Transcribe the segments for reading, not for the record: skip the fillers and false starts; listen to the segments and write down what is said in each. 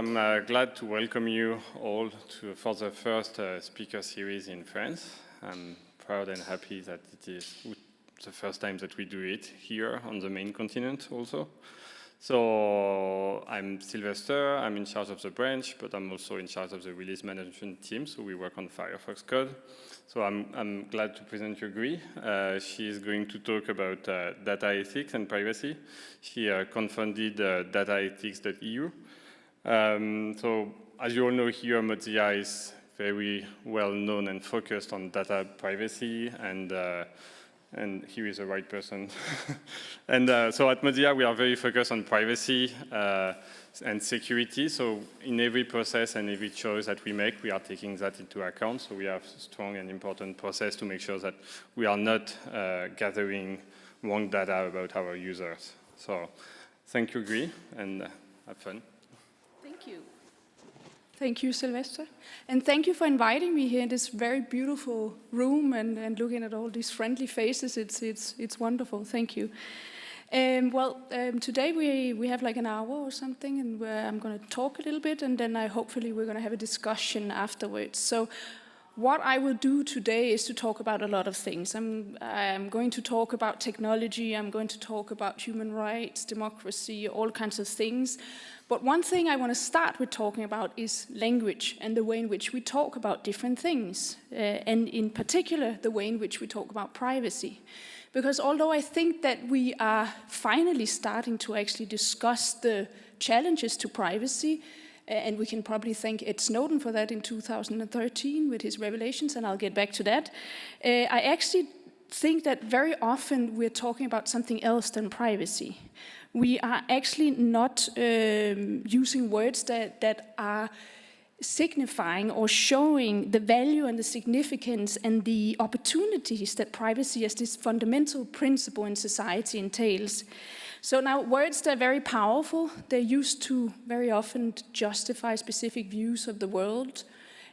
I'm glad to welcome you all for the first speaker series in France. I'm proud and happy that it is the first time that we do it here on the main continent also. So I'm Sylvester, I'm in charge of the branch, but I'm also in charge of the release management team, so we work on Firefox code. So I'm glad to present you Gry. She is going to talk about data ethics and privacy. She co-founded dataethics.eu. So as you all know here, Mozilla is very well known and focused on data privacy, and here is the right person. And so at Mozilla, we are very focused on privacy and security. So in every process and every choice that we make, we are taking that into account. So we have a strong and important process to make sure that we are not gathering wrong data about our users. So thank you, Gry, and have fun. Thank you. Thank you, Sylvester. And thank you for inviting me here in this very beautiful room and looking at all these friendly faces. It's wonderful. Thank you. Today we have like an hour or something, and I'm going to talk a little bit, and then hopefully we're going to have a discussion afterwards. So what I will do today is to talk about a lot of things. I'm going to talk about technology, I'm going to talk about human rights, democracy, all kinds of things. But one thing I want to start with talking about is language and the way in which we talk about different things, and in particular the way in which we talk about privacy. Because although I think that we are finally starting to actually discuss the challenges to privacy, and we can probably thank Ed Snowden for that in 2013 with his revelations, and I'll get back to that. I actually think that very often we're talking about something else than privacy. We are actually not using words that are signifying or showing the value and the significance and the opportunities that privacy as this fundamental principle in society entails. So now words that are very powerful, they're used to very often justify specific views of the world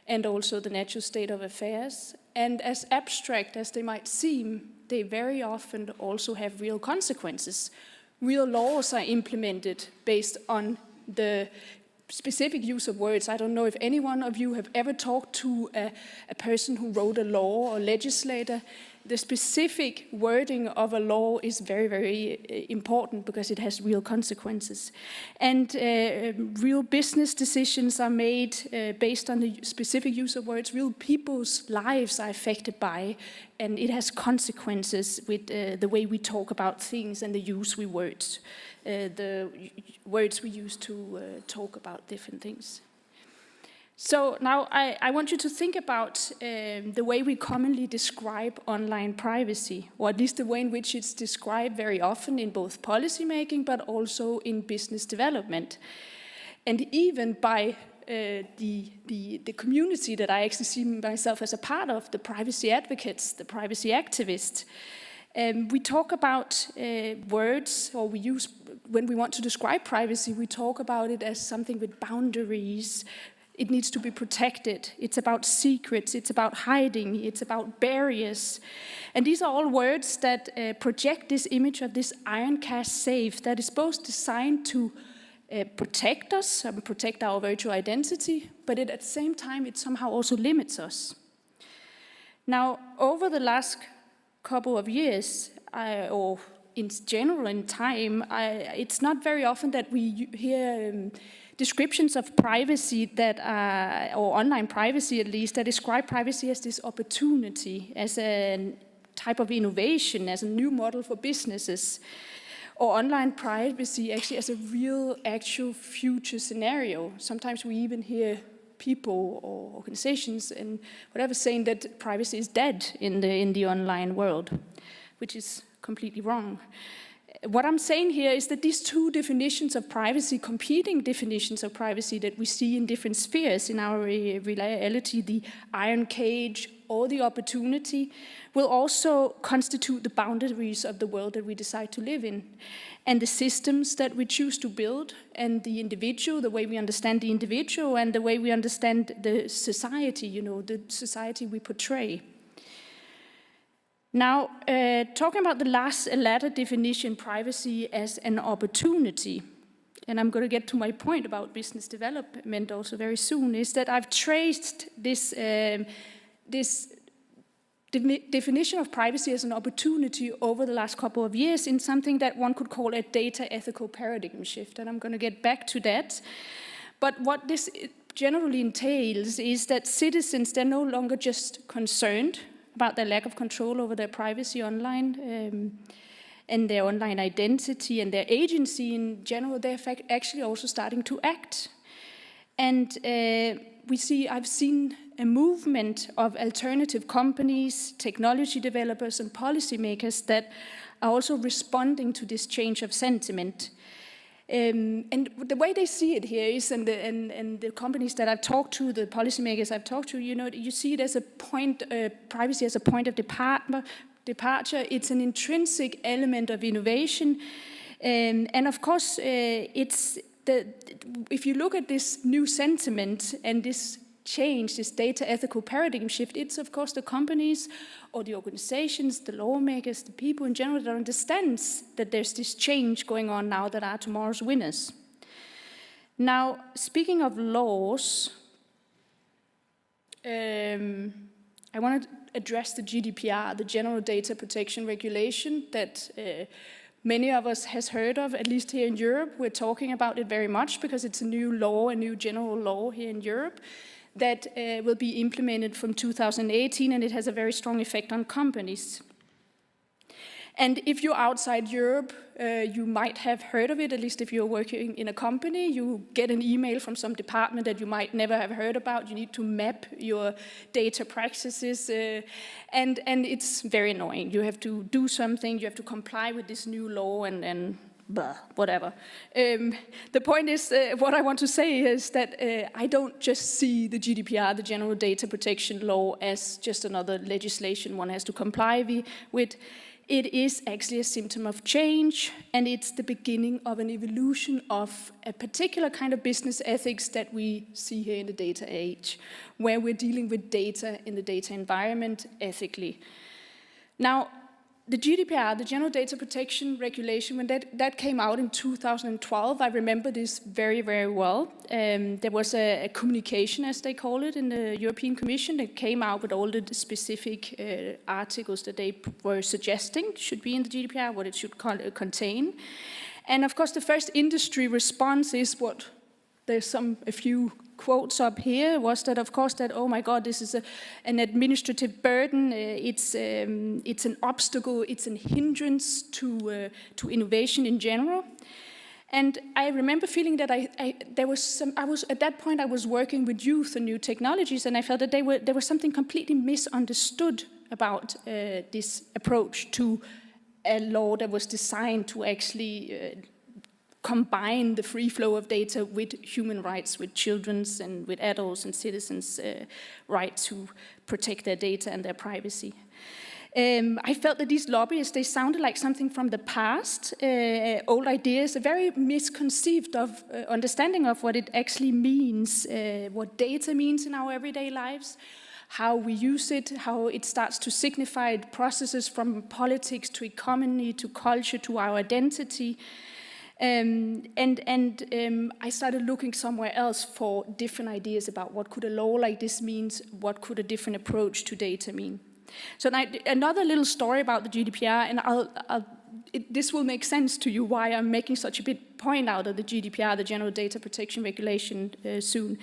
and also the natural state of affairs. And as abstract as they might seem, they very often also have real consequences. Real laws are implemented based on the specific use of words. I don't know if any one of you have ever talked to a person who wrote a law or legislator. The specific wording of a law is very, very important because it has real consequences. And real business decisions are made based on the specific use of words. Real people's lives are affected by, and it has consequences with the way we talk about things and the use we words. The words we use to talk about different things. So now I want you to think about the way we commonly describe online privacy, or at least the way in which it's described very often in both policy making, but also in business development. And even by the community that I actually see myself as a part of, the privacy advocates, the privacy activists. We talk about words, or we use, when we want to describe privacy, we talk about it as something with boundaries. It needs to be protected. It's about secrets. It's about hiding. It's about barriers. And these are all words that project this image of this iron cast safe that is both designed to protect us and protect our virtual identity, but at the same time, it somehow also limits us. Now, over the last couple of years, or in general in time, it's not very often that we hear descriptions of privacy that are, or online privacy at least, that describe privacy as this opportunity, as a type of innovation, as a new model for businesses, or online privacy actually as a real, actual future scenario. Sometimes we even hear people or organizations and whatever saying that privacy is dead in the online world, which is completely wrong. What I'm saying here is that these two definitions of privacy, competing definitions of privacy that we see in different spheres in our reality, the iron cage or the opportunity, will also constitute the boundaries of the world that we decide to live in, and the systems that we choose to build, and the individual, the way we understand the individual, and the way we understand the society, the society we portray. Now, talking about the latter definition, privacy as an opportunity, and I'm going to get to my point about business development also very soon, is that I've traced this definition of privacy as an opportunity over the last couple of years in something that one could call a data ethical paradigm shift, and I'm going to get back to that. But what this generally entails is that citizens, they're no longer just concerned about their lack of control over their privacy online and their online identity and their agency in general. They're actually also starting to act. And I've seen a movement of alternative companies, technology developers, and policymakers that are also responding to this change of sentiment. And the way they see it here is, and the companies that I've talked to, the policymakers I've talked to, you see it as a point, privacy as a point of departure. It's an intrinsic element of innovation, and of course, if you look at this new sentiment and this change, this data ethical paradigm shift, it's of course the companies or the organizations, the lawmakers, the people in general that understands that there's this change going on now that are tomorrow's winners. Now, speaking of laws, I want to address the GDPR, the General Data Protection Regulation, that many of us has heard of, at least here in Europe. We're talking about it very much because it's a new law, a new general law here in Europe that will be implemented from 2018, and it has a very strong effect on companies. And if you're outside Europe, you might have heard of it, at least if you're working in a company. You get an email from some department that you might never have heard about. You need to map your data practices, and it's very annoying. You have to do something, you have to comply with this new law, and blah, whatever. The point is, what I want to say is that I don't just see the GDPR, the General Data Protection Law, as just another legislation one has to comply with. It is actually a symptom of change, and it's the beginning of an evolution of a particular kind of business ethics that we see here in the data age, where we're dealing with data in the data environment ethically. Now, the GDPR, the General Data Protection Regulation, when that came out in 2012, I remember this very, very well. There was a communication, as they call it, in the European Commission that came out with all the specific articles that they were suggesting should be in the GDPR, what it should contain. And of course, the first industry response is what there's a few quotes up here, was that, of course, that, oh my God, this is an administrative burden, it's an obstacle, it's a hindrance to innovation in general. And I remember feeling that at that point I was working with youth and new technologies, and I felt that there was something completely misunderstood about this approach to a law that was designed to actually combine the free flow of data with human rights, with children's and with adults and citizens' right to protect their data and their privacy. I felt that these lobbyists, they sounded like something from the past, old ideas, a very misconceived of understanding of what it actually means, what data means in our everyday lives, how we use it, how it starts to signify processes from politics to economy to culture to our identity. I started looking somewhere else for different ideas about what could a law like this mean, what could a different approach to data mean. So another little story about the GDPR, and this will make sense to you why I'm making such a big point out of the GDPR, the General Data Protection Regulation, soon,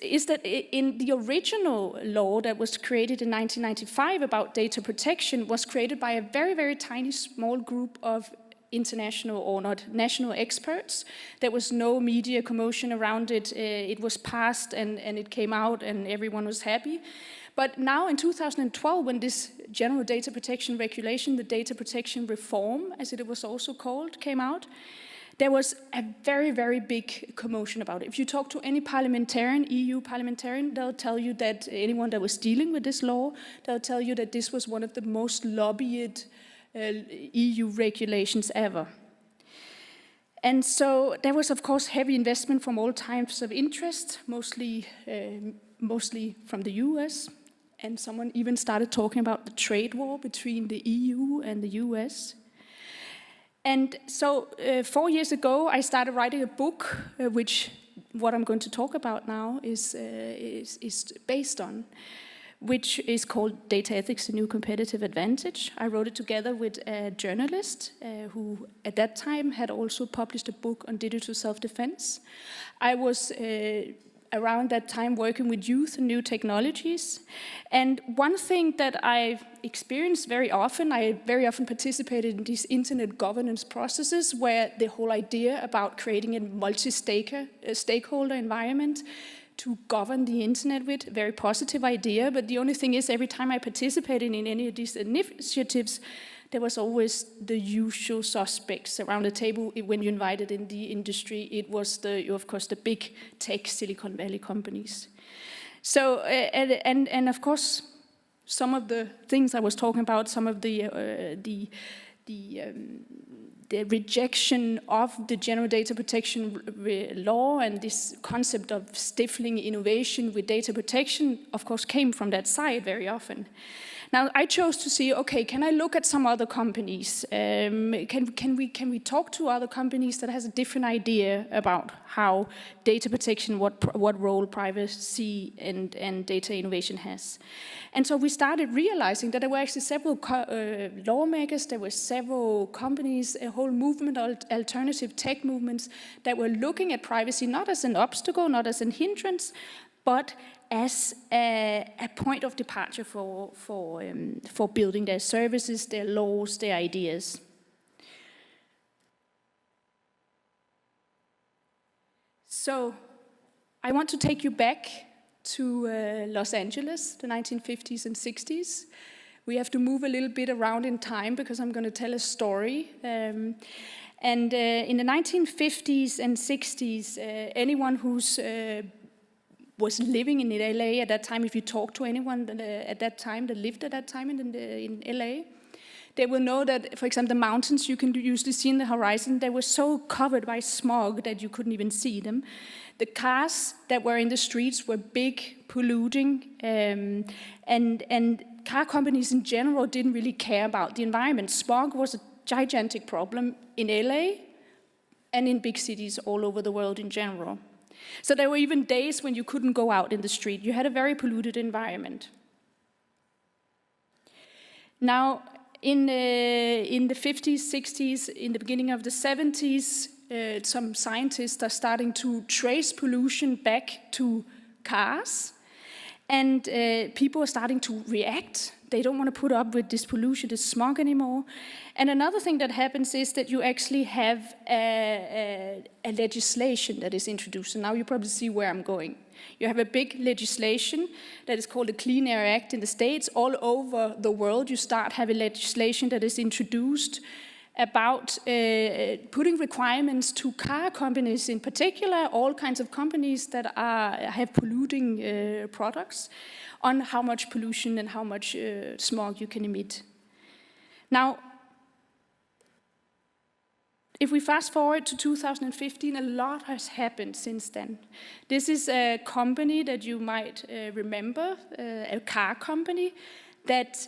is that in the original law that was created in 1995 about data protection was created by a very, very tiny, small group of international or not national experts. There was no media commotion around it. It was passed and it came out and everyone was happy. But now in 2012, when this General Data Protection Regulation, the Data Protection Reform, as it was also called, came out, there was a very, very big commotion about it. If you talk to any parliamentarian, EU parliamentarian, they'll tell you that anyone that was dealing with this law, they'll tell you that this was one of the most lobbied EU regulations ever. And so there was, of course, heavy investment from all types of interest, mostly from the US. And someone even started talking about the trade war between the EU and the US. And so 4 years ago, I started writing a book, which what I'm going to talk about now is based on, which is called Data Ethics, A New Competitive Advantage. I wrote it together with a journalist who at that time had also published a book on digital self-defense. I was around that time working with youth and new technologies. And one thing that I've experienced very often, I very often participated in these internet governance processes where the whole idea about creating a multi-stakeholder environment to govern the internet with, very positive idea, but the only thing is every time I participated in any of these initiatives, there was always the usual suspects around the table when you invited in the industry. It was, of course, the big tech Silicon Valley companies. So, and of course, some of the things I was talking about, some of the rejection of the general data protection law and this concept of stifling innovation with data protection, of course, came from that side very often. Now, I chose to see, okay, can I look at some other companies? Can we talk to other companies that has a different idea about how data protection, what role privacy and data innovation has? And so we started realizing that there were actually several lawmakers, there were several companies, a whole movement, alternative tech movements that were looking at privacy not as an obstacle, not as a hindrance, but as a point of departure for building their services, their laws, their ideas. So I want to take you back to Los Angeles, the 1950s and 60s. We have to move a little bit around in time because I'm going to tell a story. And in the 1950s and 60s, anyone who's was living in LA at that time, if you talk to anyone at that time that lived at that time in LA, they will know that, for example, the mountains you can usually see in the horizon, they were so covered by smog that you couldn't even see them. The cars that were in the streets were big, polluting, and car companies in general didn't really care about the environment. Smog was a gigantic problem in LA and in big cities all over the world in general. So there were even days when you couldn't go out in the street. You had a very polluted environment. Now, in the 50s, 60s, in the beginning of the 70s, some scientists are starting to trace pollution back to cars. And people are starting to react. They don't want to put up with this pollution, this smog anymore. And another thing that happens is that you actually have a legislation that is introduced. And now you probably see where I'm going. You have a big legislation that is called the Clean Air Act in the States. All over the world, you start having legislation that is introduced about putting requirements to car companies in particular, all kinds of companies that have polluting products, on how much pollution and how much smog you can emit. Now, if we fast forward to 2015, a lot has happened since then. This is a company that you might remember, a car company that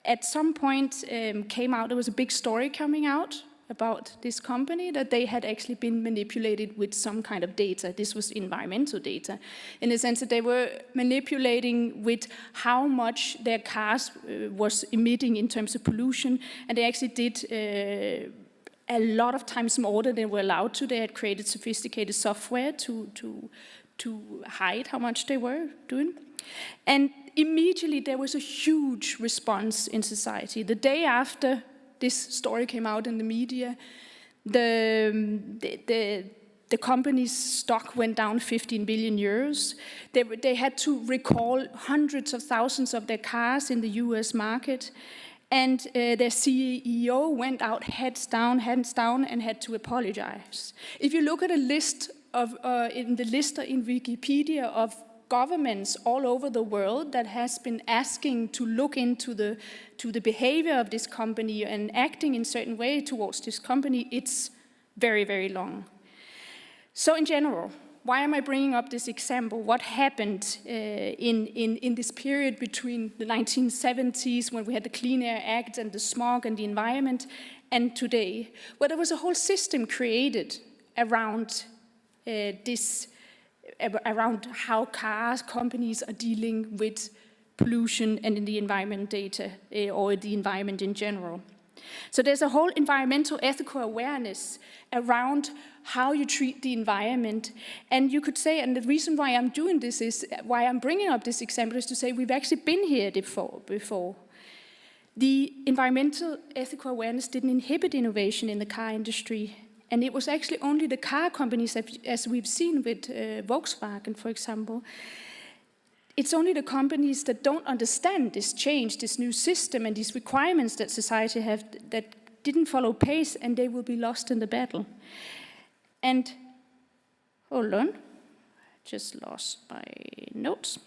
at some point came out, there was a big story coming out about this company that they had actually been manipulated with some kind of data. This was environmental data, in the sense that they were manipulating with how much their cars was emitting in terms of pollution, and they actually did a lot of times more than they were allowed to. They had created sophisticated software to hide how much they were doing. And immediately there was a huge response in society. The day after this story came out in the media, the company's stock went down 15 billion euros. They had to recall hundreds of thousands of their cars in the US market. And their CEO went out hands down, and had to apologize. If you look at a list in Wikipedia of governments all over the world that has been asking to look into the behavior of this company and acting in a certain way towards this company, it's very, very long. So in general, why am I bringing up this example? What happened in this period between the 1970s, when we had the Clean Air Act and the smog and the environment, and today, where there was a whole system created around around how companies are dealing with pollution and in the environment data, or the environment in general. So there's a whole environmental ethical awareness around how you treat the environment. And you could say, and the reason why I'm doing this is, why I'm bringing up this example is to say we've actually been here before. The environmental ethical awareness didn't inhibit innovation in the car industry. And it was actually only the car companies, as we've seen with Volkswagen, for example. It's only the companies that don't understand this change, this new system, and these requirements that society have that didn't follow pace, and they will be lost in the battle. And, hold on, I just lost my notes.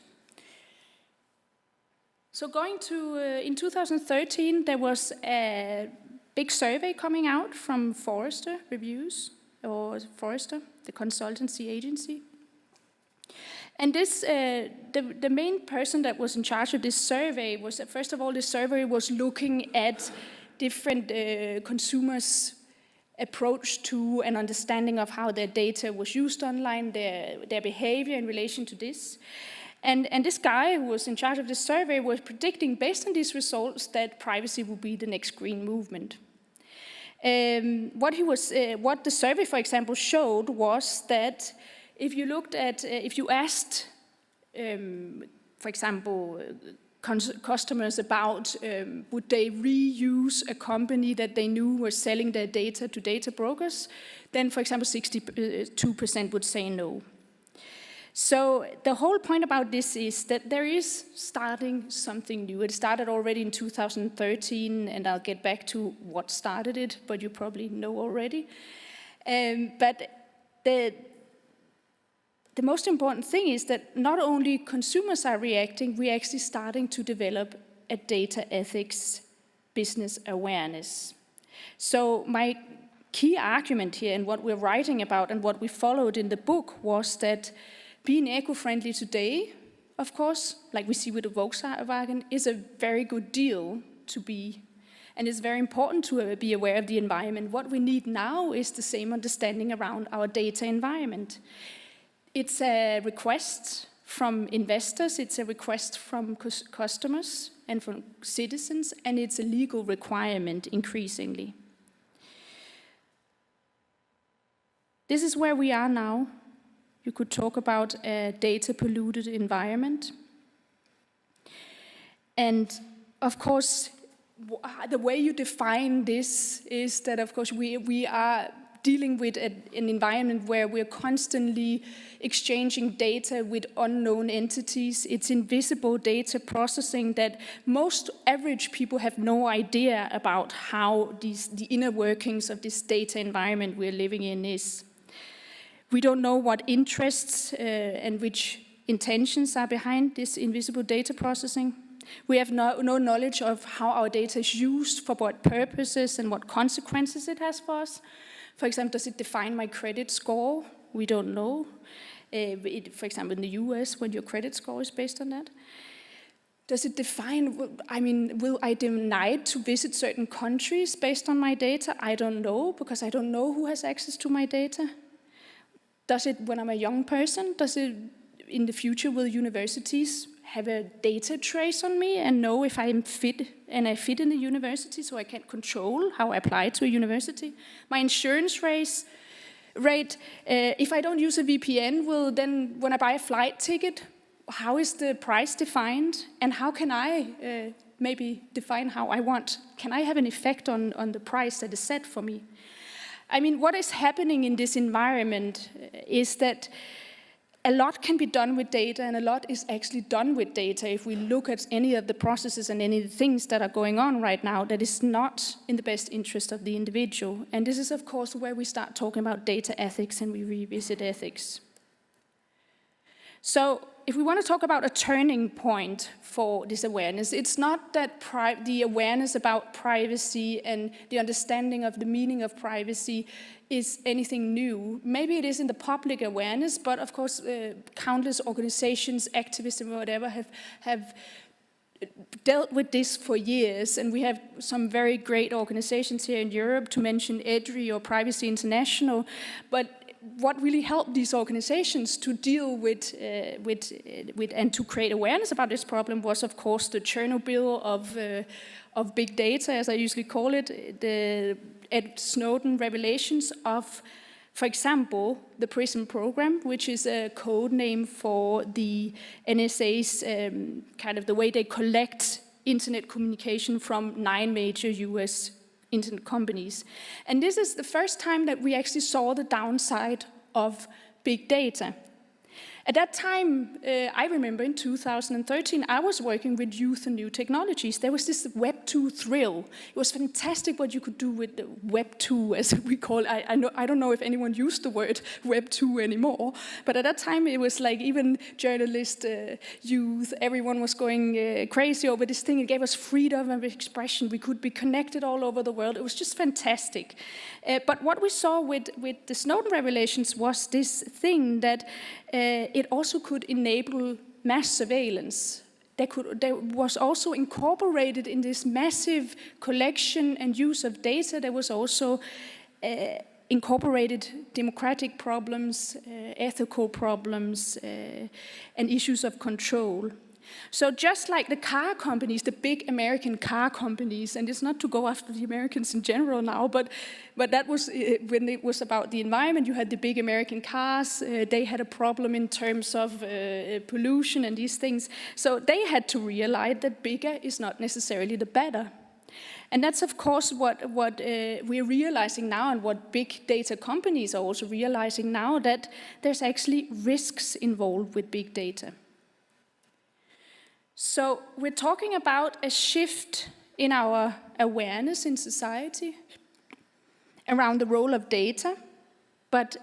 So going to, in 2013, there was a big survey coming out from Forrester Reviews, or Forrester, the consultancy agency. And this, the main person that was in charge of this survey was, first of all, this survey was looking at different consumers' approach to and understanding of how their data was used online, their behavior in relation to this. And this guy who was in charge of this survey was predicting, based on these results, that privacy would be the next green movement. What the survey, for example, showed was that if you looked at, if you asked, for example, customers about would they reuse a company that they knew was selling their data to data brokers, then, for example, 62% would say no. So the whole point about this is that there is starting something new. It started already in 2013, and I'll get back to what started it, but you probably know already. But the most important thing is that not only consumers are reacting, we're actually starting to develop a data ethics business awareness. So my key argument here, and what we're writing about and what we followed in the book, was that being eco-friendly today, of course, like we see with the Volkswagen, is a very good deal to be. And it's very important to be aware of the environment. What we need now is the same understanding around our data environment. It's a request from investors, it's a request from customers and from citizens, and it's a legal requirement increasingly. This is where we are now. You could talk about a data-polluted environment. And of course, the way you define this is that, of course, we are dealing with an environment where we're constantly exchanging data with unknown entities. It's invisible data processing that most average people have no idea about how the inner workings of this data environment we're living in is. We don't know what interests and which intentions are behind this invisible data processing. We have no knowledge of how our data is used, for what purposes, and what consequences it has for us. For example, does it define my credit score? We don't know. For example, in the US, when your credit score is based on that. Does it define, I mean, will I deny to visit certain countries based on my data? I don't know, because I don't know who has access to my data. Does it, when I'm a young person, does it, in the future, will universities have a data trace on me and know if I'm fit and I fit in the university, so I can control how I apply to a university? My insurance rate, if I don't use a VPN, will then, when I buy a flight ticket, how is the price defined? And how can I maybe define how I want? Can I have an effect on the price that is set for me? I mean, what is happening in this environment is that a lot can be done with data, and a lot is actually done with data. If we look at any of the processes and any of the things that are going on right now, that is not in the best interest of the individual. And this is, of course, where we start talking about data ethics and we revisit ethics. So if we want to talk about a turning point for this awareness, it's not that the awareness about privacy and the understanding of the meaning of privacy is anything new. Maybe it is in the public awareness, but of course countless organizations, activists and whatever have dealt with this for years, and we have some very great organizations here in Europe, to mention EDRI or Privacy International. But what really helped these organizations to deal with and to create awareness about this problem was, of course, the Chernobyl of big data, as I usually call it, the Ed Snowden revelations of, for example, the PRISM program, which is a code name for the NSA's kind of the way they collect internet communication from 9 major US internet companies. And this is the first time that we actually saw the downside of big data. At that time, I remember in 2013, I was working with youth and new technologies. There was this Web 2 thrill. It was fantastic what you could do with the Web 2, as we call it. I don't know if anyone used the word Web 2 anymore, but at that time it was like even journalists, youth, everyone was going crazy over this thing. It gave us freedom of expression. We could be connected all over the world. It was just fantastic. But what we saw with the Snowden revelations was this thing that it also could enable mass surveillance. There was also incorporated in this massive collection and use of data, there was also incorporated democratic problems, ethical problems, and issues of control. So just like the car companies, the big American car companies, and it's not to go after the Americans in general now, but that was when it was about the environment. You had the big American cars. They had a problem in terms of pollution and these things. So they had to realize that bigger is not necessarily the better. And that's, of course, what we're realizing now, and what big data companies are also realizing now, that there's actually risks involved with big data. So we're talking about a shift in our awareness in society around the role of data. But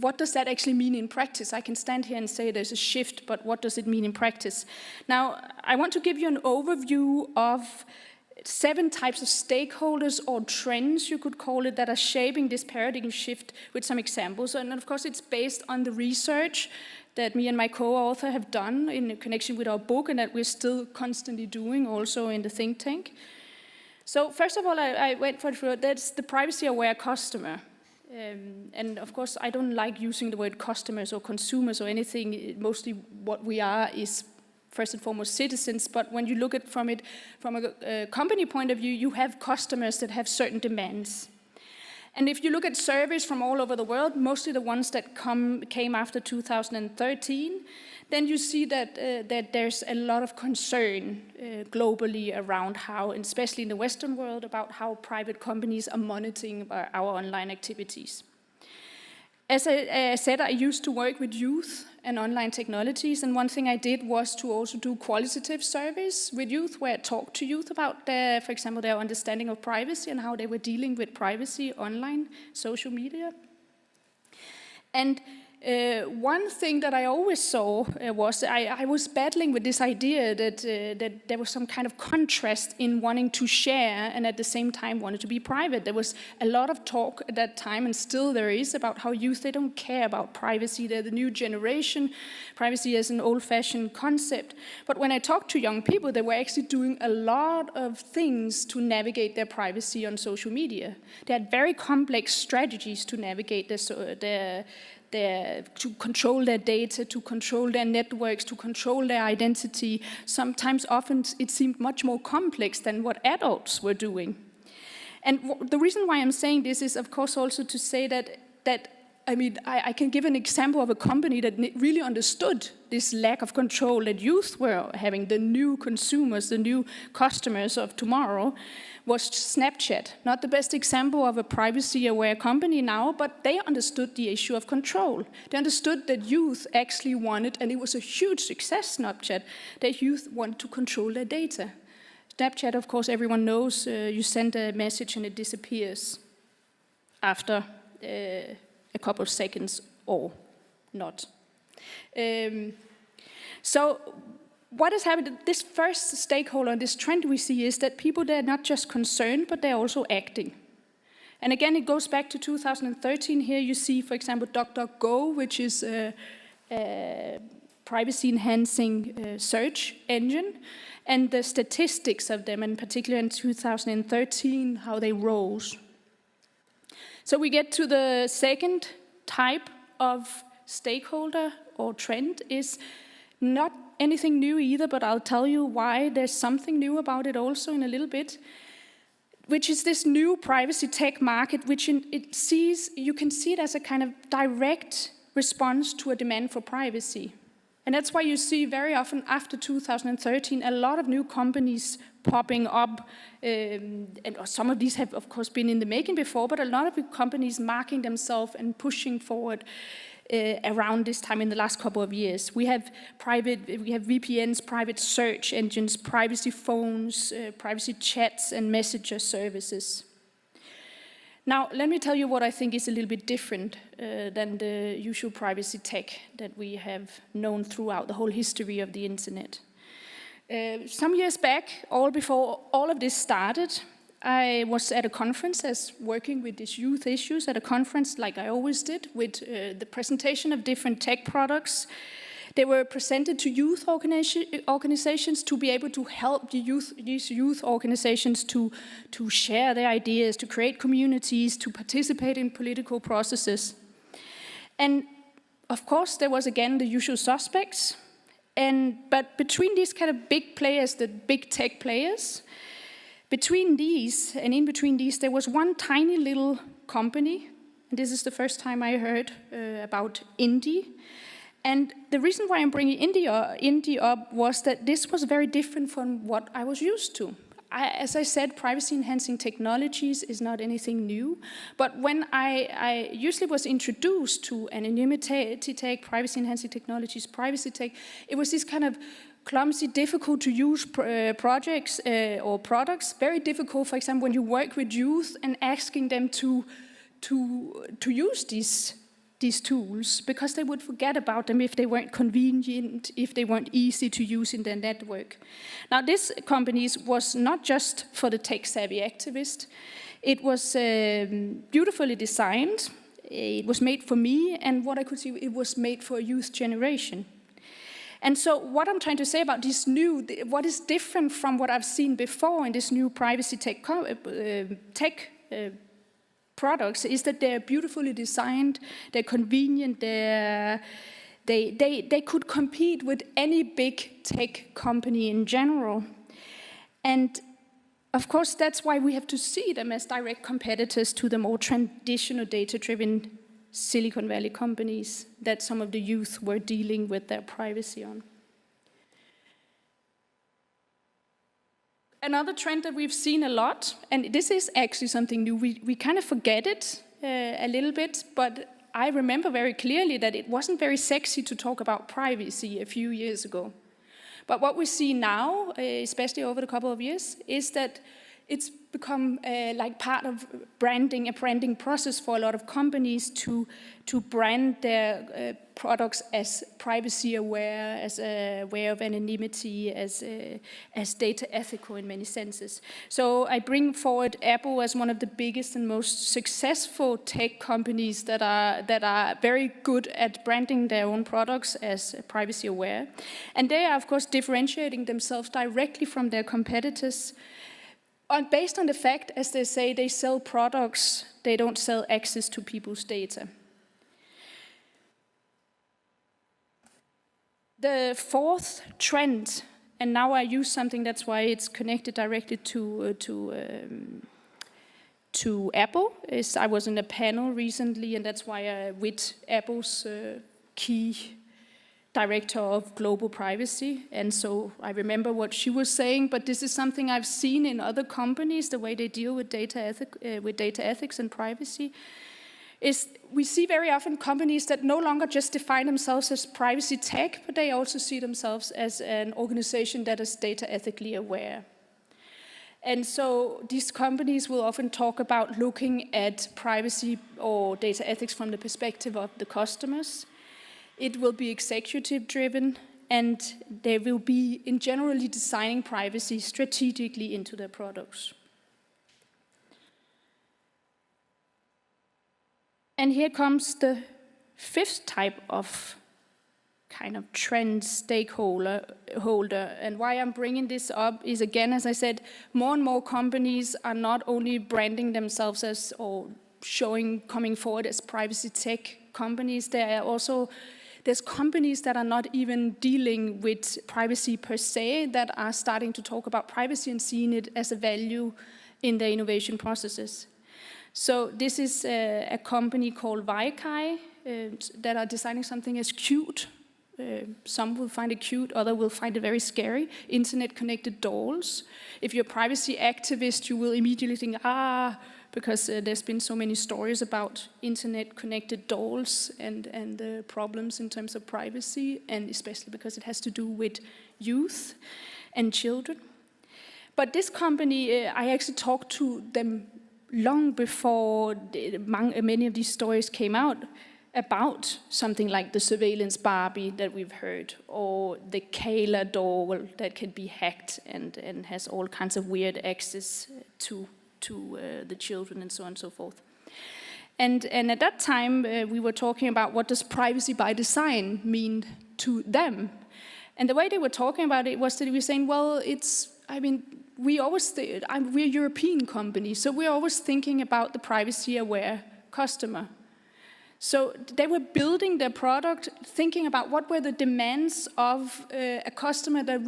what does that actually mean in practice? I can stand here and say there's a shift, but what does it mean in practice? Now, I want to give you an overview of 7 types of stakeholders, or trends, you could call it, that are shaping this paradigm shift with some examples. And of course, it's based on the research that me and my co-author have done in connection with our book, and that we're still constantly doing also in the think tank. So first of all, I went for that's the privacy-aware customer. And of course, I don't like using the word customers or consumers or anything. Mostly what we are is first and foremost citizens, but when you look at from a company point of view, you have customers that have certain demands. And if you look at surveys from all over the world, mostly the ones that came after 2013, then you see that there's a lot of concern globally around how, and especially in the Western world, about how private companies are monitoring our online activities. As I said, I used to work with youth and online technologies, and one thing I did was to also do qualitative surveys with youth, where I talked to youth about, for example, their understanding of privacy and how they were dealing with privacy online, social media. And one thing that I always saw was I was battling with this idea that there was some kind of contrast in wanting to share and at the same time wanted to be private. There was a lot of talk at that time, and still there is, about how youth, they don't care about privacy. They're the new generation. Privacy is an old-fashioned concept. But when I talked to young people, they were actually doing a lot of things to navigate their privacy on social media. They had very complex strategies to navigate to control their data, to control their networks, to control their identity. Sometimes, often, it seemed much more complex than what adults were doing. And the reason why I'm saying this is, of course, also to say that I can give an example of a company that really understood this lack of control that youth were having. The new consumers, the new customers of tomorrow, was Snapchat. Not the best example of a privacy-aware company now, but they understood the issue of control. They understood that youth actually wanted, and it was a huge success, Snapchat, that youth wanted to control their data. Snapchat, of course, everyone knows, you send a message and it disappears after a couple of seconds or not. So what has happened, this first stakeholder, this trend we see, is that people, they're not just concerned, but they're also acting. And again, it goes back to 2013. Here you see, for example, DuckDuckGo, which is a privacy-enhancing search engine, and the statistics of them, in particular in 2013, how they rose. So we get to the second type of stakeholder or trend, is not anything new either, but I'll tell you why there's something new about it also in a little bit, which is this new privacy tech market, which you can see it as a kind of direct response to a demand for privacy. And that's why you see very often after 2013 a lot of new companies popping up, and some of these have of course been in the making before, but a lot of companies marking themselves and pushing forward around this time in the last couple of years. We have VPNs, private search engines, privacy phones, privacy chats, and messenger services. Now, let me tell you what I think is a little bit different than the usual privacy tech that we have known throughout the whole history of the internet. Some years back, before all of this started, I was at a conference working with these youth issues at a conference like I always did with the presentation of different tech products. They were presented to youth organizations to be able to help these youth organizations to share their ideas, to create communities, to participate in political processes. And of course, there was again the usual suspects. But between these kind of big players, the big tech players, between these and in between these, there was one tiny little company. And this is the first time I heard about Indie. And the reason why I'm bringing Indie up was that this was very different from what I was used to. As I said, privacy-enhancing technologies is not anything new. But when I usually was introduced to anonymity tech, privacy-enhancing technologies, privacy tech, it was this kind of clumsy, difficult-to-use projects or products. Very difficult, for example, when you work with youth and asking them to use these tools, because they would forget about them if they weren't convenient, if they weren't easy to use in their network. Now, this company was not just for the tech-savvy activist. It was beautifully designed. It was made for me, and what I could see, it was made for a youth generation. And so what I'm trying to say about this what is different from what I've seen before in this new privacy tech products is that they're beautifully designed, they're convenient, they could compete with any big tech company in general. And of course, that's why we have to see them as direct competitors to the more traditional data-driven Silicon Valley companies that some of the youth were dealing with their privacy on. Another trend that we've seen a lot, and this is actually something new, we kind of forget it a little bit, but I remember very clearly that it wasn't very sexy to talk about privacy a few years ago. But what we see now, especially over the couple of years, is that it's become like part of a branding process for a lot of companies to brand their products as privacy aware, as aware of anonymity, as data ethical in many senses. So I bring forward Apple as one of the biggest and most successful tech companies that are very good at branding their own products as privacy aware. And they are, of course, differentiating themselves directly from their competitors based on the fact, as they say, they sell products, they don't sell access to people's data. The fourth trend, and now I use something that's why it's connected directly to Apple, is I was in a panel recently, and that's why with Apple's key director of global privacy, and so I remember what she was saying, but this is something I've seen in other companies, the way they deal with data ethics and privacy, is we see very often companies that no longer just define themselves as privacy tech, but they also see themselves as an organization that is data ethically aware. And so these companies will often talk about looking at privacy or data ethics from the perspective of the customers. It will be executive-driven, and they will be, in generally, designing privacy strategically into their products. And here comes the fifth type of kind of trend stakeholder. And why I'm bringing this up is, again, as I said, more and more companies are not only branding themselves as or coming forward as privacy tech companies. There's companies that are not even dealing with privacy per se, that are starting to talk about privacy and seeing it as a value in their innovation processes. So this is a company called Gry that are designing something as cute. Some will find it cute, others will find it very scary. Internet-connected dolls. If you're a privacy activist, you will immediately think, because there's been so many stories about internet-connected dolls and the problems in terms of privacy, and especially because it has to do with youth and children. But this company, I actually talked to them long before many of these stories came out about something like the surveillance Barbie that we've heard, or the Kayla doll that can be hacked and has all kinds of weird access to the children and so on and so forth. And at that time, we were talking about what does privacy by design mean to them. And the way they were talking about it was that they were saying, well, we're a European company, so we're always thinking about the privacy-aware customer. So they were building their product thinking about what were the demands of a customer that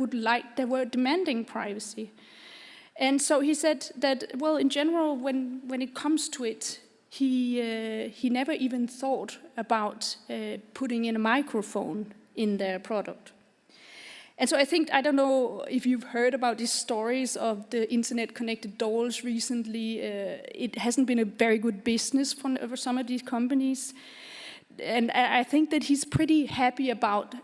were demanding privacy. And so he said that, well, in general, when it comes to it, he never even thought about putting in a microphone in their product. And so I don't know if you've heard about these stories of the internet-connected dolls recently. It hasn't been a very good business for some of these companies. And I think that he's pretty happy about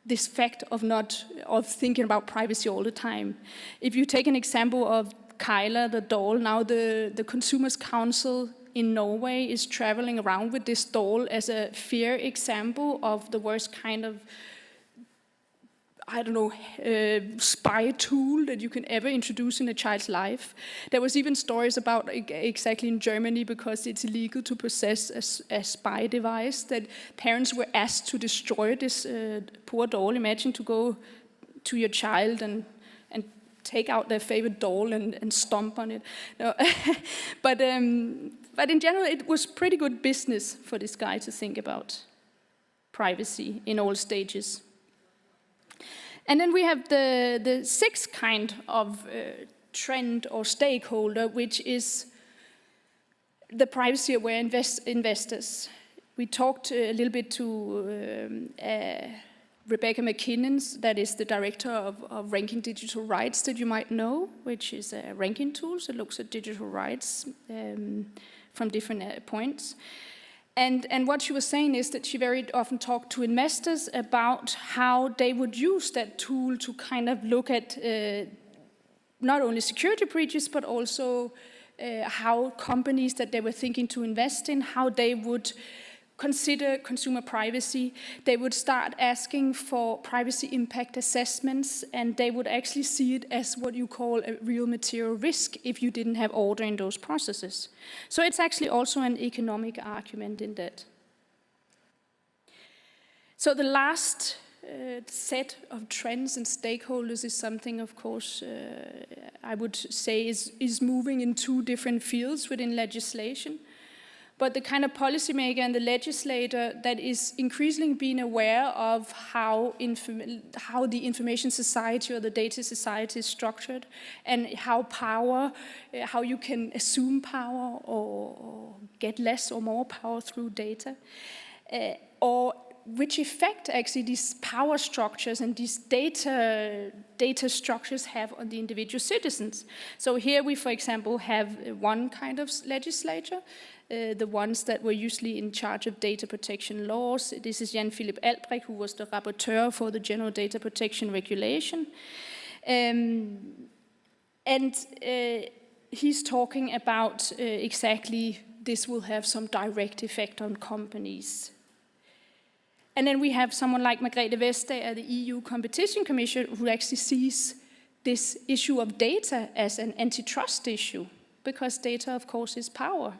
this fact of thinking about privacy all the time. If you take an example of Kyla, the doll, now the Consumers Council in Norway is traveling around with this doll as a fair example of the worst kind of spy tool that you can ever introduce in a child's life. There was even stories about exactly in Germany, because it's illegal to possess a spy device, that parents were asked to destroy this poor doll. Imagine to go to your child and take out their favorite doll and stomp on it. No. But in general, it was pretty good business for this guy to think about privacy in all stages. And then we have the sixth kind of trend or stakeholder, which is the privacy-aware investors. We talked a little bit to Rebecca McKinnon, that is the director of Ranking Digital Rights that you might know, which is a ranking tool that looks at digital rights from different points. And what she was saying is that she very often talked to investors about how they would use that tool to kind of look at not only security breaches, but also how companies that they were thinking to invest in, how they would consider consumer privacy. They would start asking for privacy impact assessments, and they would actually see it as what you call a real material risk if you didn't have order in those processes. So it's actually also an economic argument in that. So the last set of trends and stakeholders is something, of course, I would say is moving in two different fields within legislation. But the kind of policymaker and the legislator that is increasingly being aware of how the information society or the data society is structured, and how you can assume power or get less or more power through data, or which effect actually these power structures and these data structures have on the individual citizens. So here we, for example, have one kind of legislature, the ones that were usually in charge of data protection laws. This is Jan Philipp Albrecht, who was the rapporteur for the General Data Protection Regulation. He's talking about exactly this will have some direct effect on companies. And then we have someone like Margrethe Vestager, the EU Competition Commissioner, who actually sees this issue of data as an antitrust issue, because data, of course, is power.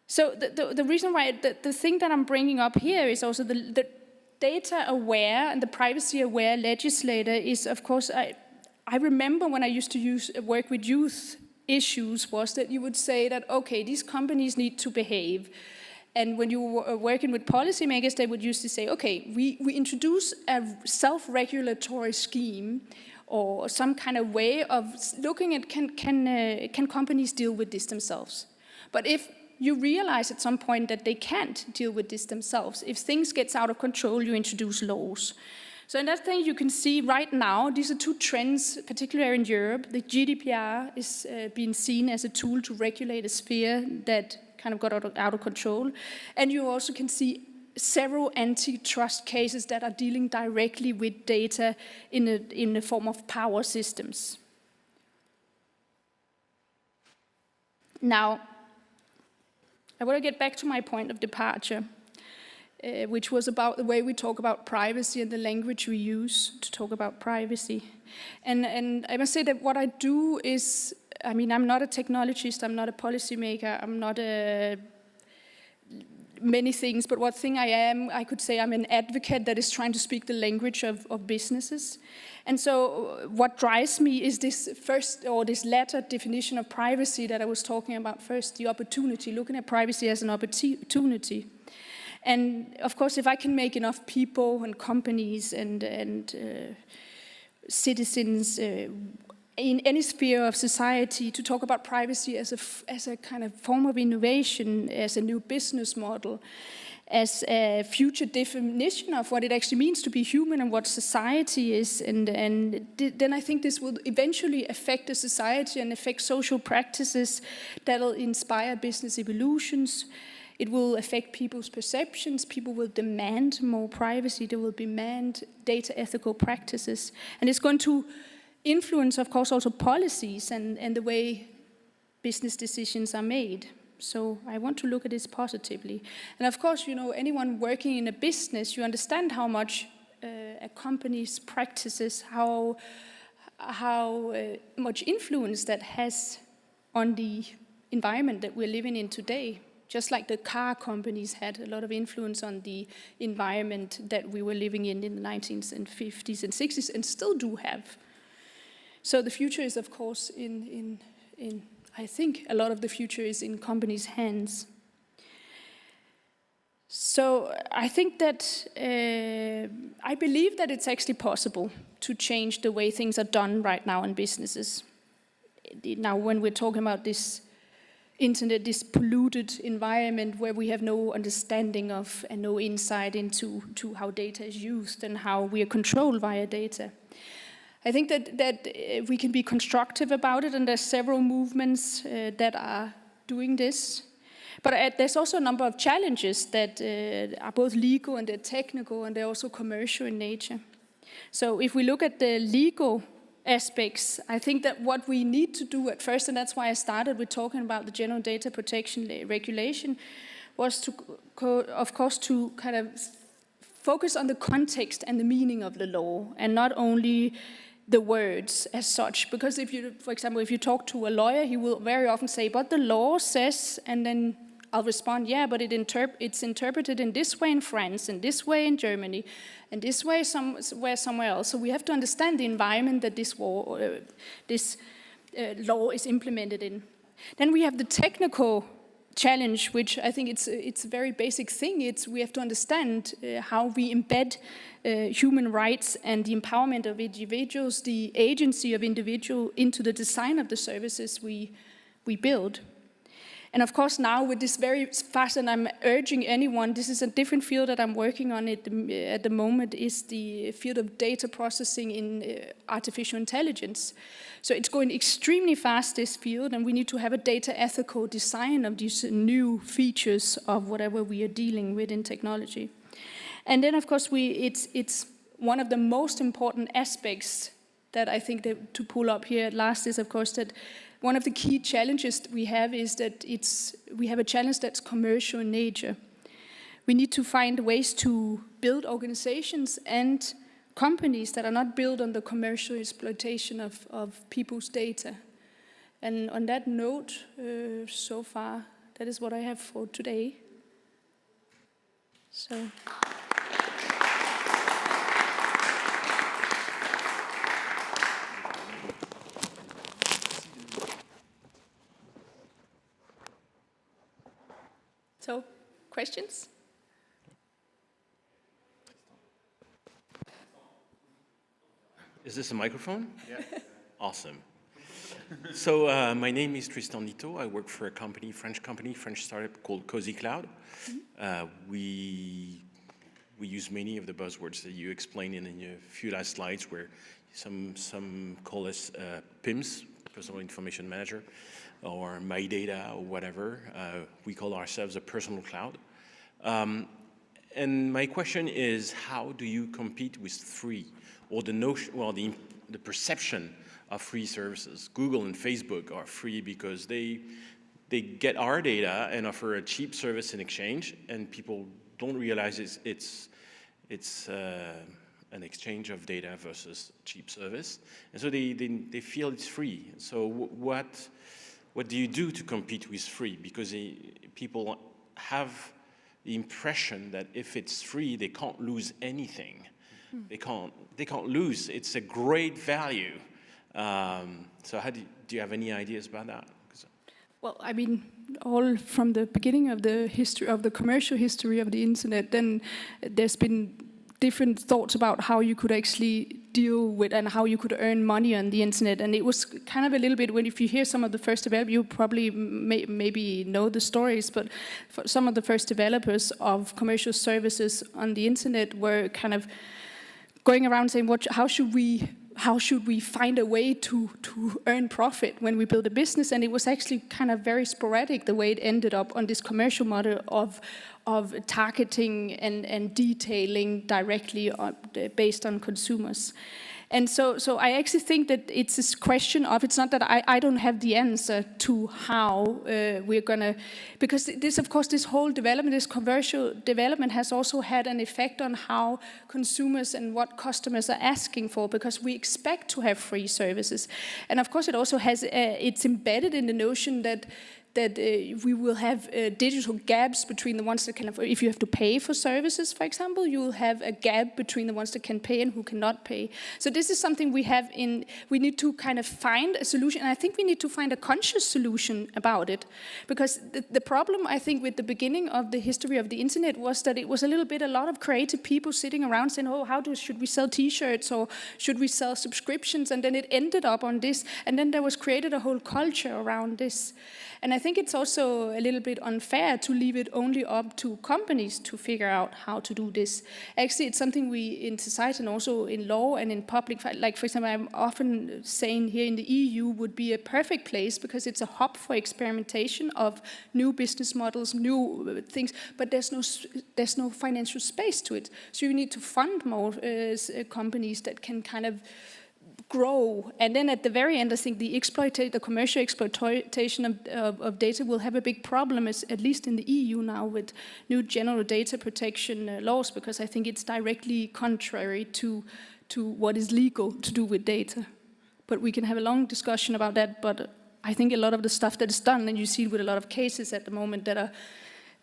So the reason why, the thing that I'm bringing up here is also data aware and the privacy aware legislator is, of course, I remember when I used to work with youth issues was that you would say that, okay, these companies need to behave. And when you were working with policymakers, they would usually say, okay, we introduce a self-regulatory scheme or some kind of way of looking at can companies deal with this themselves. But if you realize at some point that they can't deal with this themselves, if things get out of control, you introduce laws. So in that thing you can see right now, these are two trends, particularly in Europe. The GDPR is being seen as a tool to regulate a sphere that kind of got out of control. And you also can see several antitrust cases that are dealing directly with data in the form of power systems. Now, I want to get back to my point of departure, which was about the way we talk about privacy and the language we use to talk about privacy. And I must say that what I do is, I mean, I'm not a technologist, I'm not a policymaker, I'm not many things, but what thing I am, I could say I'm an advocate that is trying to speak the language of businesses. And so what drives me is this this latter definition of privacy that I was talking about first, the opportunity, looking at privacy as an opportunity. And of course, if I can make enough people and companies and citizens in any sphere of society to talk about privacy as a kind of form of innovation, as a new business model, as a future definition of what it actually means to be human and what society is, and then I think this will eventually affect the society and affect social practices that will inspire business evolutions. It will affect people's perceptions. People will demand more privacy. They will demand data ethical practices. And it's going to influence, of course, also policies and the way business decisions are made. So I want to look at this positively. And of course, you know, anyone working in a business, you understand how much a company's practices, how much influence that has on the environment that we're living in today. Just like the car companies had a lot of influence on the environment that we were living in the 1950s and 50s and 60s and still do have. So the future is, of course, I think a lot of the future is in companies' hands. So I think that, I believe that it's actually possible to change the way things are done right now in businesses. Now, when we're talking about this internet, this polluted environment where we have no understanding of and no insight into how data is used and how we are controlled via data. I think that we can be constructive about it, and there's several movements that are doing this. But there's also a number of challenges that are both legal and they're technical, and they're also commercial in nature. So if we look at the legal aspects, I think that what we need to do at first, and that's why I started with talking about the General Data Protection Regulation, was to, of course, to kind of focus on the context and the meaning of the law, and not only the words as such. Because if you, for example, if you talk to a lawyer, he will very often say, but the law says, and then I'll respond, yeah, but it's interpreted in this way in France, and this way in Germany, and this way somewhere else. So we have to understand the environment that this law is implemented in. Then we have the technical challenge, which I think it's a very basic thing. We have to understand how we embed human rights and the empowerment of individuals, the agency of individual into the design of the services we build. And of course now with this very fast, and I'm urging anyone, this is a different field that I'm working on at the moment, is the field of data processing in artificial intelligence. So it's going extremely fast, this field, and we need to have a data ethical design of these new features of whatever we are dealing with in technology. And then of course it's one of the most important aspects that I think that to pull up here at last is of course that one of the key challenges we have is that we have a challenge that's commercial in nature. We need to find ways to build organizations and companies that are not built on the commercial exploitation of people's data. And on that note, so far, that is what I have for today. So. questions? Is this a microphone? Yeah. Awesome. So my name is Tristan Nito. I work for a company, French startup called Cozy Cloud. We use many of the buzzwords that you explained in a few last slides, where some call us PIMS, Personal Information Manager, or My Data, or whatever. We call ourselves a personal cloud. And my question is, how do you compete with free, or the notion, well, the perception of free services? Google and Facebook are free because they get our data and offer a cheap service in exchange, and people don't realize it's an exchange of data versus cheap service, and so they feel it's free. So what do you do to compete with free? Because people have the impression that if it's free, they can't lose anything. They can't lose. It's a great value. So how do you have any ideas about that? Well, I mean, all from the beginning of the history of the commercial history of the internet, then there's been different thoughts about how you could actually deal with and how you could earn money on the internet. And it was kind of a little bit, if you hear some of the first developers, you probably maybe know the stories, but for some of the first developers of commercial services on the internet were kind of going around saying, how should we find a way to earn profit when we build a business? And it was actually kind of very sporadic the way it ended up on this commercial model of targeting and detailing directly based on consumers. And so I actually think that it's this question of, it's not that I don't have the answer to how we're going to, because this, of course, this whole development, this commercial development has also had an effect on how consumers and what customers are asking for, because we expect to have free services. And of course, it also has, it's embedded in the notion that we will have digital gaps between the ones that can, if you have to pay for services, for example, you will have a gap between the ones that can pay and who cannot pay. So this is something we need to kind of find a solution, and I think we need to find a conscious solution about it. Because the problem, I think, with the beginning of the history of the internet was that it was a lot of creative people sitting around saying, should we sell t-shirts or should we sell subscriptions? And then it ended up on this, and then there was created a whole culture around this. And I think it's also a little bit unfair to leave it only up to companies to figure out how to do this. Actually, it's something we in society and also in law and in public, like for example, I'm often saying here in the EU would be a perfect place because it's a hub for experimentation of new business models, new things, but there's no financial space to it. So you need to fund more companies that can kind of grow. And then at the very end, I think the commercial exploitation of data will have a big problem, at least in the EU now, with new general data protection laws, because I think it's directly contrary to what is legal to do with data. But we can have a long discussion about that, but I think a lot of the stuff that is done, and you see it with a lot of cases at the moment that are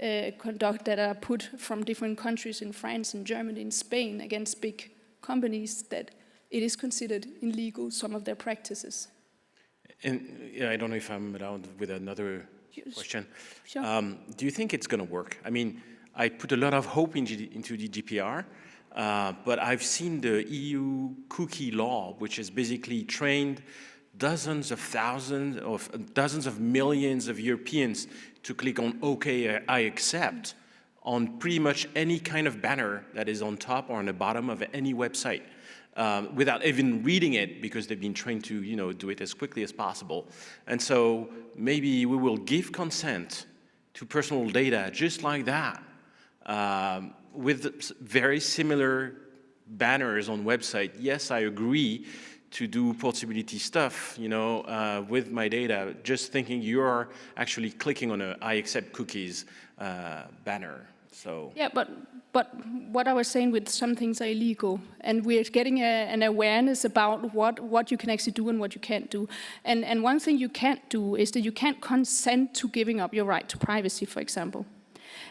that are put from different countries in France and Germany and Spain against big companies, that it is considered illegal, some of their practices. And yeah, I don't know if I'm allowed with another question. Sure. Do you think it's going to work? I mean, I put a lot of hope into the GDPR, but I've seen the EU cookie law, which has basically trained dozens of millions of Europeans to click on OK, I accept on pretty much any kind of banner that is on top or on the bottom of any website. Without even reading it, because they've been trained to, do it as quickly as possible. And so maybe we will give consent to personal data just like that, with very similar banners on website. Yes, I agree to do portability stuff, with my data, just thinking you're actually clicking on a I accept cookies banner. So yeah, but what I was saying with some things are illegal, and we're getting an awareness about what you can actually do and what you can't do. And one thing you can't do is that you can't consent to giving up your right to privacy, for example.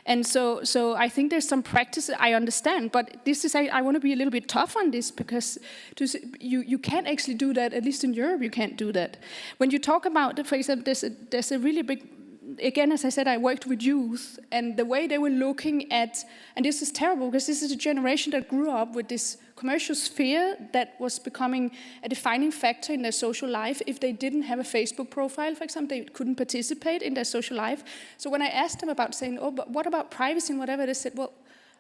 And so I think there's some practices I understand, but this is I want to be a little bit tough on this, because you can't actually do that. At least in Europe, you can't do that. When you talk about, for example, there's a really big again, as I said, I worked with youth, and the way they were looking at, and this is terrible because this is a generation that grew up with this commercial sphere that was becoming a defining factor in their social life. If they didn't have a Facebook profile, for example, they couldn't participate in their social life. So when I asked them about saying, oh, but what about privacy and whatever, they said, well,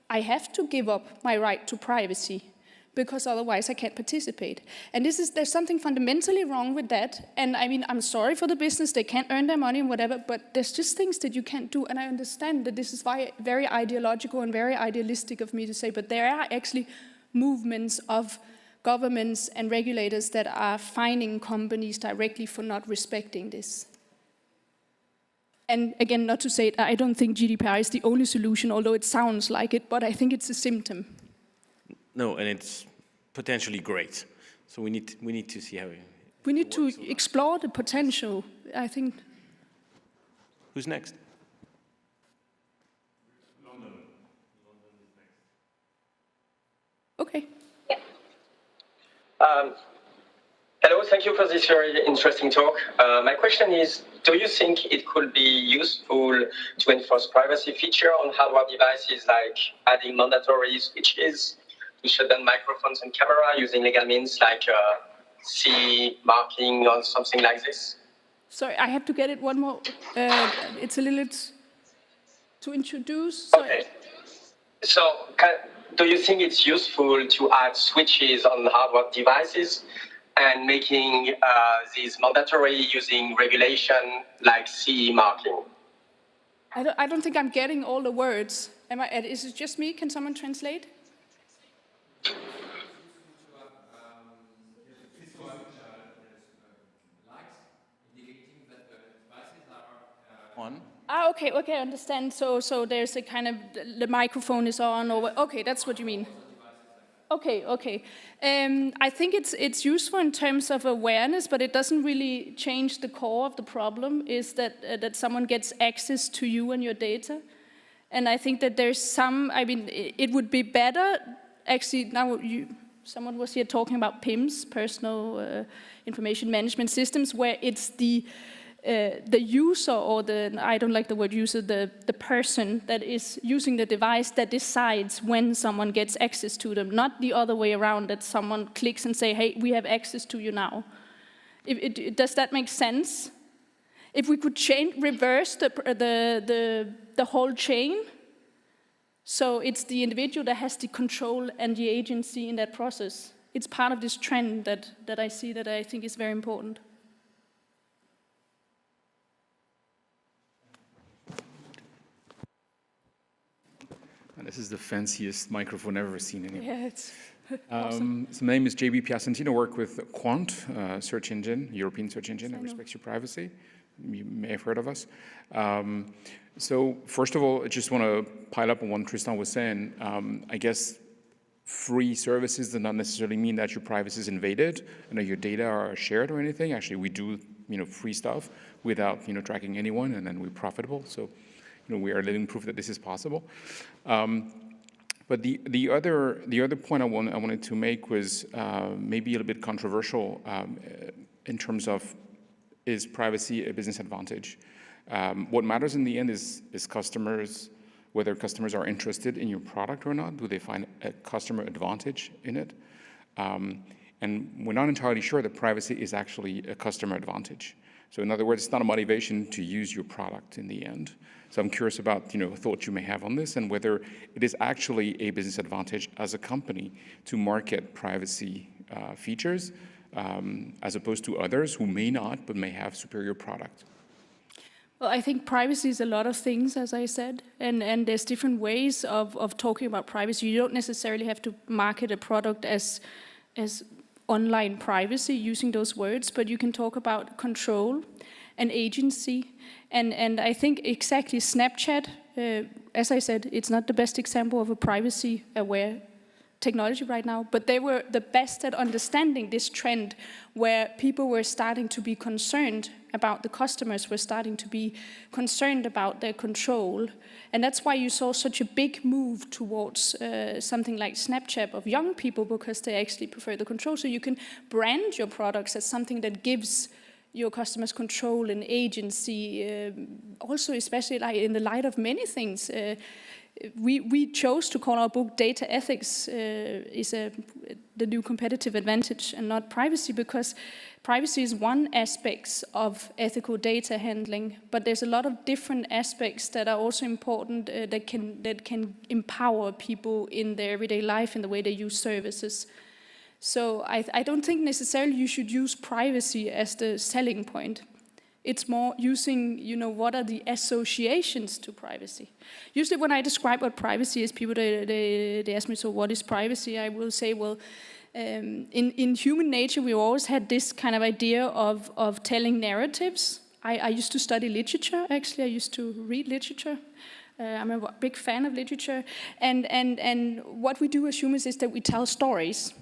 I have to give up my right to privacy, because otherwise I can't participate. And there's something fundamentally wrong with that. And I mean, I'm sorry for the business, they can't earn their money and whatever, but there's just things that you can't do. And I understand that this is very ideological and very idealistic of me to say, but there are actually movements of governments and regulators that are fining companies directly for not respecting this. And again, not to say it, I don't think GDPR is the only solution, although it sounds like it, but I think it's a symptom. No, and it's potentially great. So we need to see how we need to explore the potential, I think. Who's next? London is next. Okay. Hello, thank you for this very interesting talk. My question is, do you think it could be useful to enforce privacy feature on hardware devices, like adding mandatory switches to shut down microphones and camera using legal means like CE marking or something like this? Sorry, I have to get it one more. It's a little to introduce. Sorry. Okay. So, do you think it's useful to add switches on hardware devices and making these mandatory using regulation like CE marking? I don't think I'm getting all the words. Is it just me? Can someone translate? On. Okay, I understand. So there's a kind of, the microphone is on, or okay, that's what you mean. Okay. I think it's useful in terms of awareness, but it doesn't really change the core of the problem, is that someone gets access to you and your data. And I think that there's it would be better, actually, now someone was here talking about PIMS, personal information management systems, where it's the user, or I don't like the word user, the person that is using the device that decides when someone gets access to them, not the other way around, that someone clicks and say, hey, we have access to you now. Does that make sense? If we could reverse the whole chain, so it's the individual that has the control and the agency in that process. It's part of this trend that I see that I think is very important. And this is the fanciest microphone I've ever seen anyway. Yeah, it's awesome. So my name is JB Piacentino. I work with Quant, search engine, European search engine that respects your privacy. You may have heard of us. So first of all, I just want to pile up on what Tristan was saying. I guess free services do not necessarily mean that your privacy is invaded and that your data are shared or anything. Actually, we do free stuff without tracking anyone, and then we're profitable. So we are living proof that this is possible. But the other point I wanted to make was maybe a little bit controversial in terms of, is privacy a business advantage? What matters in the end is customers, whether customers are interested in your product or not. Do they find a customer advantage in it? And we're not entirely sure that privacy is actually a customer advantage. So in other words, it's not a motivation to use your product in the end. So I'm curious about thoughts you may have on this, and whether it is actually a business advantage as a company to market privacy features as opposed to others who may not, but may have superior product. Well, I think privacy is a lot of things, as I said, and there's different ways of talking about privacy. You don't necessarily have to market a product as online privacy using those words, but you can talk about control and agency. And I think exactly Snapchat, as I said, it's not the best example of a privacy-aware technology right now, but they were the best at understanding this trend where people were starting to be concerned about, the customers were starting to be concerned about their control. And that's why you saw such a big move towards something like Snapchat of young people, because they actually prefer the control. So you can brand your products as something that gives your customers' control and agency, also especially like in the light of many things. We chose to call our book Data Ethics is the new competitive advantage and not privacy, because privacy is one aspect of ethical data handling, but there's a lot of different aspects that are also important that can empower people in their everyday life in the way they use services. So I don't think necessarily you should use privacy as the selling point. It's more using, what are the associations to privacy. Usually when I describe what privacy is, people, they ask me, so what is privacy? I will say, well, in human nature, we always had this kind of idea of telling narratives. I used to study literature, actually. I used to read literature. I'm a big fan of literature. And what we do as humans is that we tell stories.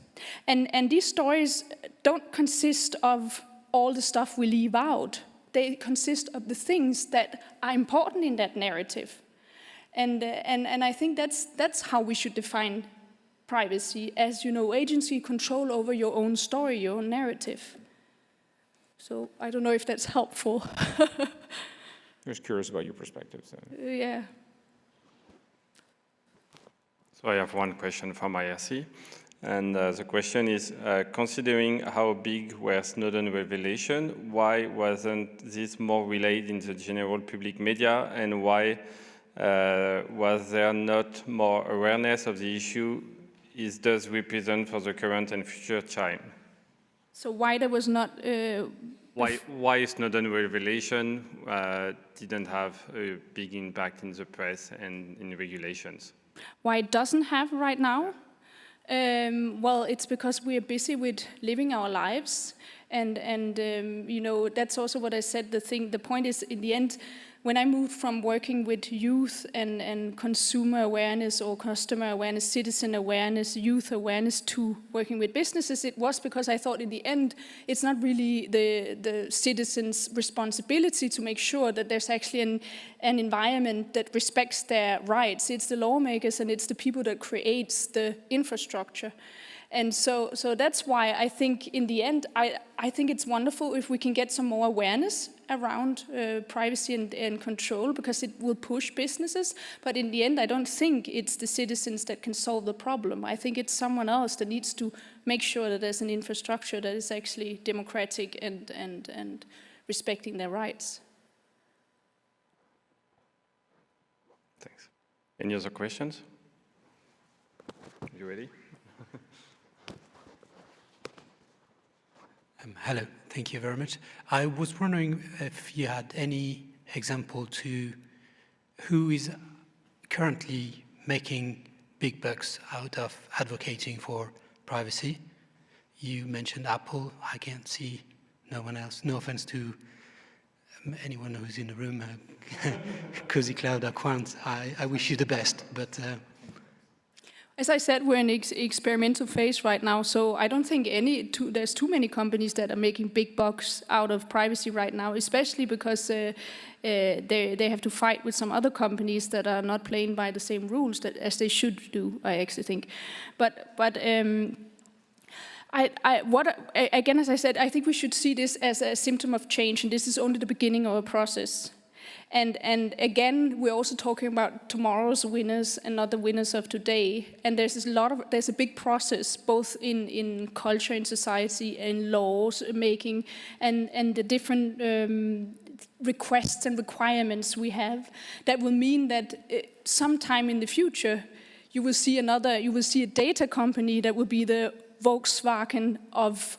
And these stories don't consist of all the stuff we leave out. They consist of the things that are important in that narrative. And I think that's how we should define privacy, as, agency, control over your own story, your own narrative. So I don't know if that's helpful. I'm just curious about your perspective. So. Yeah. So I have one question from IRC. And the question is, considering how big were Snowden revelation, why wasn't this more relayed in the general public media, and why was there not more awareness of the issue it does represent for the current and future time? So why there was not... Why Snowden revelation didn't have a big impact in the press and in regulations? Why it doesn't have right now? Well, it's because we are busy with living our lives, and that's also what I said. The point is, in the end, when I moved from working with youth and consumer awareness or customer awareness, citizen awareness, youth awareness to working with businesses, it was because I thought in the end, it's not really the citizens' responsibility to make sure that there's actually an environment that respects their rights. It's the lawmakers and it's the people that creates the infrastructure. And so that's why I think in the end, I think it's wonderful if we can get some more awareness around privacy and control, because it will push businesses. But in the end, I don't think it's the citizens that can solve the problem. I think it's someone else that needs to make sure that there's an infrastructure that is actually democratic and respecting their rights. Thanks. Any other questions? You ready? Hello, thank you very much. I was wondering if you had any example to who is currently making big bucks out of advocating for privacy. You mentioned Apple. I can't see no one else. No offense to anyone who's in the room. Cozy Cloud or Quant, I wish you the best, but... As I said, we're in experimental phase right now, so I don't think there's too many companies that are making big bucks out of privacy right now, especially because they have to fight with some other companies that are not playing by the same rules as they should do, I actually think. But again, as I said, I think we should see this as a symptom of change, and this is only the beginning of a process. And again, we're also talking about tomorrow's winners and not the winners of today. And there's a big process, both in culture, in society, in laws making, and the different requests and requirements we have. That will mean that sometime in the future, you will see a data company that will be the Volkswagen of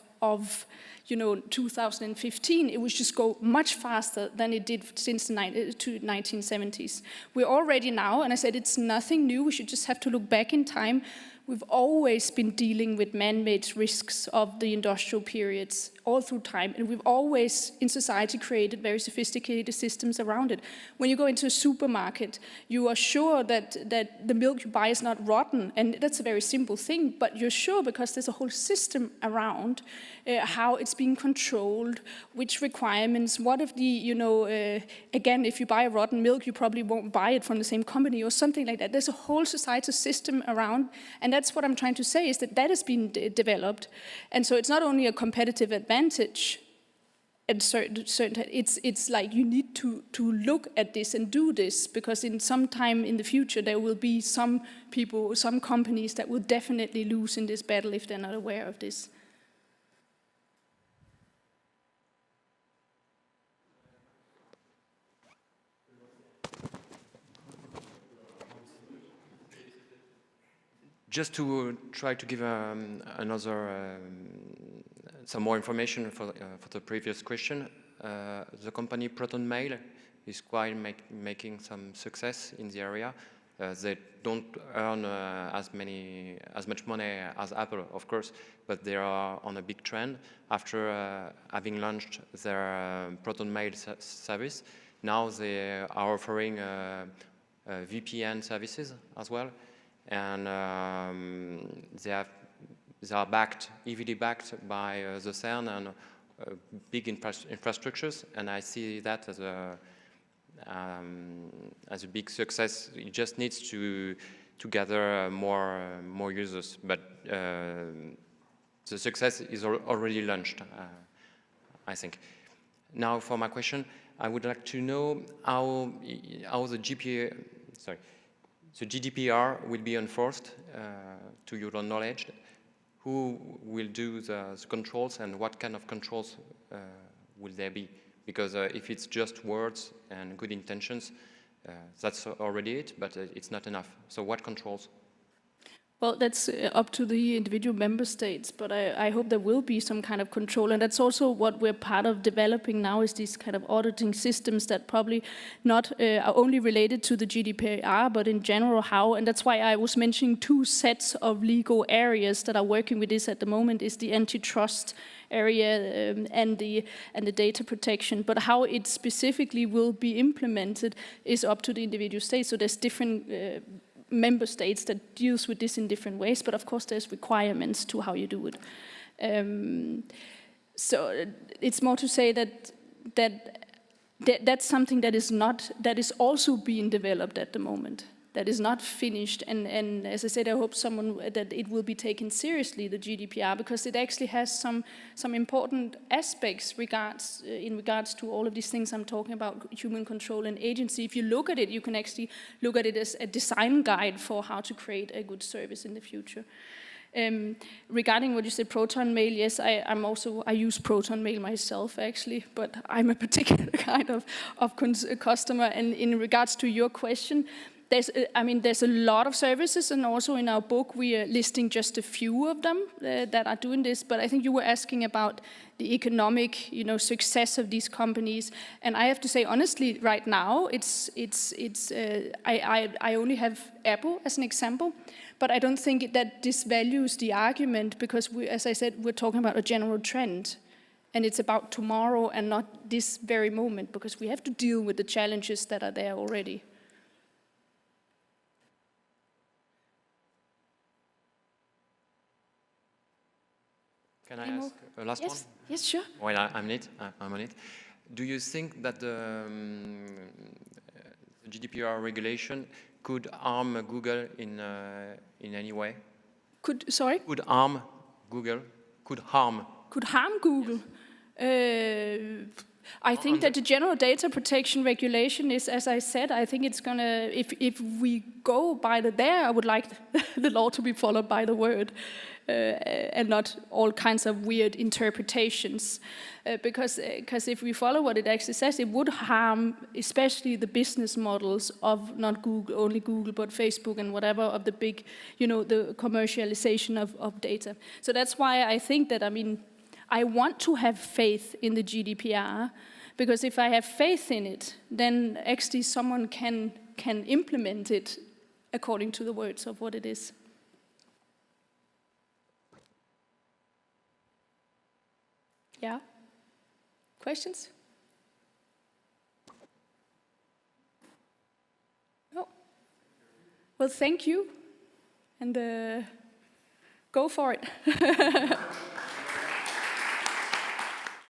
2015, it would just go much faster than it did since the 1970s. We're already now, and I said it's nothing new, we should just have to look back in time. We've always been dealing with man-made risks of the industrial periods all through time, and we've always, in society, created very sophisticated systems around it. When you go into a supermarket, you are sure that the milk you buy is not rotten, and that's a very simple thing, but you're sure because there's a whole system around how it's being controlled, which requirements, what if again, if you buy a rotten milk, you probably won't buy it from the same company or something like that. There's a whole societal system around, and that's what I'm trying to say, is that has been developed. And so it's not only a competitive advantage and certain it's like you need to look at this and do this, because in some time in the future there will be some people, some companies that will definitely lose in this battle if they're not aware of this. Just to try to give some more information for the previous question, the company Proton Mail is quite making some success in the area. They don't earn as much money as Apple, of course, but they are on a big trend after having launched their Proton Mail service. Now they are offering VPN services as well. And they are backed, heavily backed by the CERN and big infrastructures, and I see that as a big success. It just needs to gather more users, but the success is already launched, I think. Now for my question, I would like to know how the GDPR will be enforced, to your knowledge. Who will do the controls, and what kind of controls will there be? Because if it's just words and good intentions, that's already it, but it's not enough. So what controls? Well, that's up to the individual member states, but I hope there will be some kind of control. And that's also what we're part of developing now, is these kind of auditing systems that probably not are only related to the GDPR, but in general how. And that's why I was mentioning two sets of legal areas that are working with this at the moment, is the antitrust area and the data protection. But how it specifically will be implemented is up to the individual states. So there's different member states that deals with this in different ways, but of course there's requirements to how you do it. So it's more to say that's something that is also being developed at the moment. That is not finished, and as I said, I hope that it will be taken seriously, the GDPR, because it actually has some important aspects in regards to all of these things I'm talking about, human control and agency. If you look at it, you can actually look at it as a design guide for how to create a good service in the future. Regarding what you said, Proton Mail, yes, I use Proton Mail myself actually, but I'm a particular kind of customer. And in regards to your question, there's a lot of services, and also in our book we are listing just a few of them that are doing this. But I think you were asking about the economic, success of these companies, and I have to say honestly, right now I only have Apple as an example, but I don't think that this values the argument, because as I said, we're talking about a general trend. And it's about tomorrow and not this very moment, because we have to deal with the challenges that are there already. Can I ask a last one? Yes, sure. Well, I'm on it. Do you think that the GDPR regulation could harm Google in any way? Could harm Google? Could harm Google? I think that the general data protection regulation is, as I said, I think it's gonna, if we go by I would like the law to be followed by the word, and not all kinds of weird interpretations. Because if we follow what it actually says, it would harm especially the business models of not only Google, but Facebook and whatever of the big, the commercialization of data. So that's why I think that, I want to have faith in the GDPR, because if I have faith in it, then actually someone can implement it according to the words of what it is. Yeah? Questions? No? Well, thank you, and go for it.